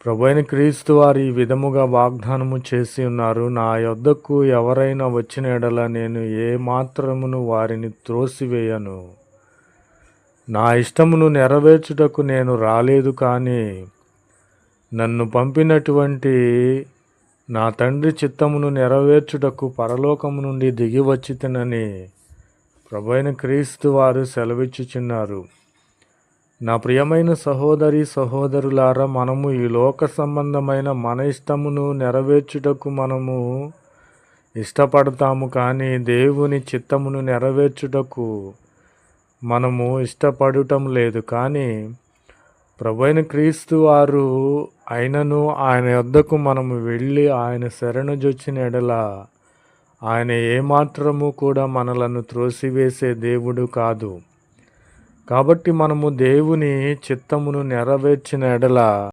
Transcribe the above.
ప్రభువైన క్రీస్తు వారు ఈ విధముగా వాగ్దానము చేసి ఉన్నారు. నా యొద్దకు ఎవరైనా వచ్చిన యెడల నేను ఏ మాత్రమును వారిని త్రోసివేయను. నా ఇష్టమును నెరవేర్చుటకు నేను రాలేదు కానీ నన్ను పంపినటువంటి నా తండ్రి చిత్తమును నెరవేర్చుటకు పరలోకము నుండి దిగి వచ్చితినని ప్రభువైన క్రీస్తు వారు సెలవిచ్చుచున్నారు. నా ప్రియమైన సహోదరి సహోదరులారా, మనము ఈ లోక సంబంధమైన మన ఇష్టమును నెరవేర్చుటకు మనము ఇష్టపడతాము కానీ దేవుని చిత్తమును నెరవేర్చుటకు మనము ఇష్టపడటం లేదు. కానీ ప్రభువైన క్రీస్తు వారు అయినను ఆయన యొద్దకు మనము వెళ్ళి ఆయన శరణుజొచ్చిన యెడల ఆయన ఏమాత్రము కూడా మనలను త్రోసివేసే దేవుడు కాదు. కాబట్టి మనము దేవుని చిత్తమును నెరవేర్చిన యెడల